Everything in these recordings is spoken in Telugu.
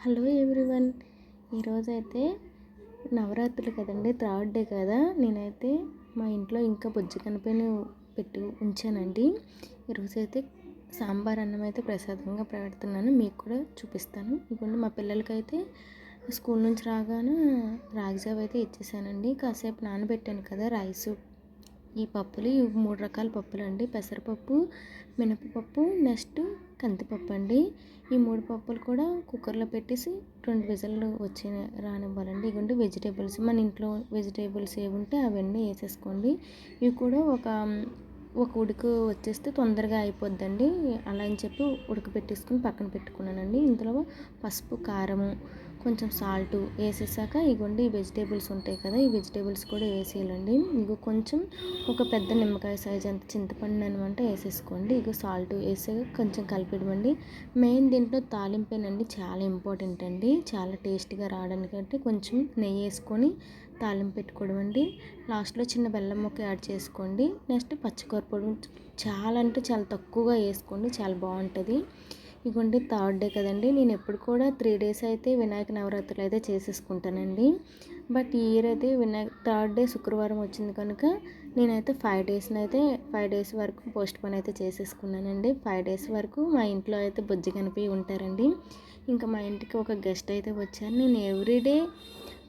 Hello everyone. ఈరోజైతే నవరాత్రులు కదండి, థర్డ్ డే కదా. నేనైతే మా ఇంట్లో ఇంకా బొజ్జి కనిపైన పెట్టి ఉంచానండి. ఈరోజైతే సాంబార్ అన్నం అయితే ప్రసాదంగా పెడుతున్నాను, మీకు కూడా చూపిస్తాను. ఇవ్వండి, మా పిల్లలకైతే స్కూల్ నుంచి రాగానే రాగిజావ అయితే ఇచ్చేసానండి. కాసేపు నానబెట్టాను కదా రైసు. ఈ పప్పులు 3 రకాల పప్పులు అండి: పెసరపప్పు, మినపపప్పు, నెక్స్ట్ కందిపప్పు అండి. ఈ 3 పప్పులు కూడా కుక్కర్లో పెట్టేసి 2 విజిల్లు వచ్చి రానివ్వాలండి. ఇవ్వండి వెజిటేబుల్స్, మన ఇంట్లో వెజిటేబుల్స్ ఏవి ఉంటే అవన్నీ వేసేసుకోండి. ఇవి కూడా ఒక ఉడుకు వచ్చేస్తే తొందరగా అయిపోద్దండి. అలా అని చెప్పి ఉడకబెట్టేసుకుని పక్కన పెట్టుకున్నానండి. ఇందులో పసుపు, కారము, కొంచెం సాల్ట్ వేసేసాక ఇగోండి ఈ వెజిటేబుల్స్ ఉంటాయి కదా, ఈ వెజిటేబుల్స్ కూడా వేసేయాలండి. ఇగో కొంచెం ఒక పెద్ద నిమ్మకాయ సైజ్ అంత చింతపండు అనమాట వేసేసుకోండి. ఇగో సాల్ట్ వేసాక కొంచెం కలిపిడమండి. మెయిన్ దీంట్లో తాలింపేనండి, చాలా ఇంపార్టెంట్ అండి. చాలా టేస్ట్గా రావడానికంటే కొంచెం నెయ్యి వేసుకొని తాలింపు పెట్టుకోవడం అండి. లాస్ట్లో చిన్న బెల్లం ముక్క యాడ్ చేసుకోండి. నెక్స్ట్ పచ్చికర్పూరం చాలా అంటే చాలా తక్కువగా వేసుకోండి, చాలా బాగుంటుంది. ఇదిగోండి థర్డ్ డే కదండి. నేను ఎప్పుడు కూడా 3 డేస్ అయితే వినాయక నవరాత్రులు అయితే చేసేసుకుంటానండి. బట్ ఈ ఇయర్ అయితే థర్డ్ డే శుక్రవారం వచ్చింది కనుక నేనైతే 5 డేస్ వరకు పోస్ట్ పోన్ అయితే చేసేసుకున్నానండి. 5 డేస్ వరకు మా ఇంట్లో అయితే బొజ్జి కనిపి ఉంటారండి. ఇంకా మా ఇంటికి ఒక గెస్ట్ అయితే వచ్చారు. నేను ఎవ్రీడే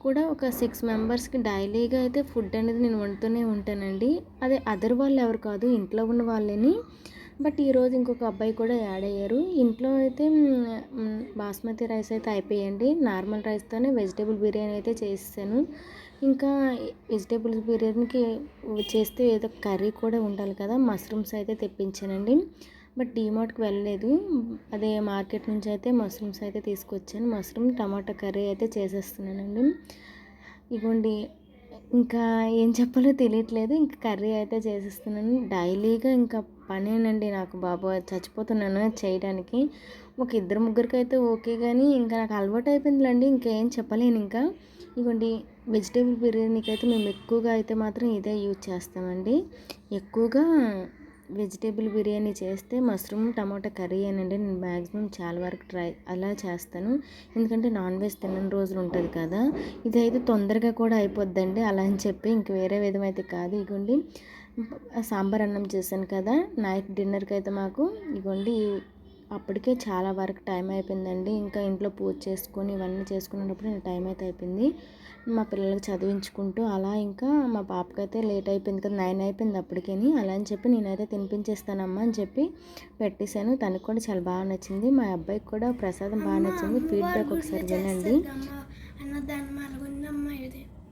కూడా ఒక 6 మెంబర్స్కి డైలీగా అయితే ఫుడ్ అనేది నేను వండుతూనే ఉంటానండి. అదే అదర్ వాళ్ళు ఎవరు కాదు, ఇంట్లో ఉన్న వాళ్ళని. బట్ ఈరోజు ఇంకొక అబ్బాయి కూడా యాడ్ అయ్యారు. ఇంట్లో అయితే బాస్మతి రైస్ అయితే అయిపోయాయండి. నార్మల్ రైస్తోనే వెజిటేబుల్ బిర్యానీ అయితే చేసాను. ఇంకా వెజిటేబుల్ బిర్యానీకి చేస్తే ఏదో కర్రీ కూడా ఉండాలి కదా, మష్రూమ్స్ అయితే తెప్పించానండి. బట్ డీమార్ట్కి వెళ్ళలేదు, అదే మార్కెట్ నుంచి అయితే మష్రూమ్స్ అయితే తీసుకొచ్చాను. మష్రూమ్ టమాటా కర్రీ అయితే చేసేస్తున్నానండి. ఇగోండి ఇంకా ఏం చెప్పాలో తెలియట్లేదు, ఇంకా కర్రీ అయితే చేసేస్తున్నాను. డైలీగా ఇంకా పనేనండి నాకు, బాబు చచ్చిపోతున్నాను చేయడానికి. ఒక 2-3 అయితే ఓకే, కానీ ఇంకా నాకు అలవాటు అయిపోయిందిలేండి, ఇంకేం చెప్పలేను. ఇంకా ఇవ్వండి వెజిటేబుల్ బిర్యానీకి అయితే మేము ఎక్కువగా అయితే మాత్రం ఇదే యూజ్ చేస్తామండి. ఎక్కువగా వెజిటేబుల్ బిర్యానీ చేస్తే మష్రూమ్ టమాటా కర్రీ అనండి. నేను మ్యాక్సిమం చాలా వరకు అలా చేస్తాను, ఎందుకంటే నాన్ వెజ్ తినని రోజులు ఉంటుంది కదా. ఇదైతే తొందరగా కూడా అయిపోద్దండి, అలా అని చెప్పి ఇంక వేరే విధం అయితే కాదు. ఇగోండి సాంబార్ అన్నం చేశాను కదా, నైట్ డిన్నర్కి అయితే మాకు ఇగోండి అప్పటికే చాలా వరకు టైం అయిపోయిందండి. ఇంకా ఇంట్లో పూజ చేసుకొని ఇవన్నీ చేసుకునేటప్పుడు నేను టైం అయితే అయిపోయింది. మా పిల్లలకి చదివించుకుంటూ అలా ఇంకా మా పాపకైతే లేట్ అయిపోయింది కదా, 9 అయిపోయింది అప్పటికే. అలా అని చెప్పి నేనైతే తినిపించేస్తానమ్మా అని చెప్పి పెట్టేశాను. తనకు కూడా చాలా బాగా నచ్చింది. మా అబ్బాయికి కూడా ప్రసాదం బాగా నచ్చింది. ఫీడ్బ్యాక్ ఒకసారి వినండి.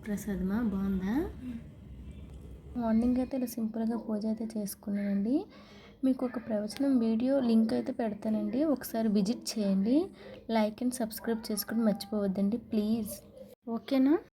ప్రసాదమా బాగుందా? మార్నింగ్ అయితే ఇలా సింపుల్గా పూజ అయితే చేసుకున్నానండి. మీకు ఒక ప్రవచనం వీడియో లింక్ అయితే పెడతానండి, ఒకసారి విజిట్ చేయండి. లైక్ అండ్ సబ్స్క్రైబ్ చేసుకుని మర్చిపోవద్దండి ప్లీజ్, ఓకేనా?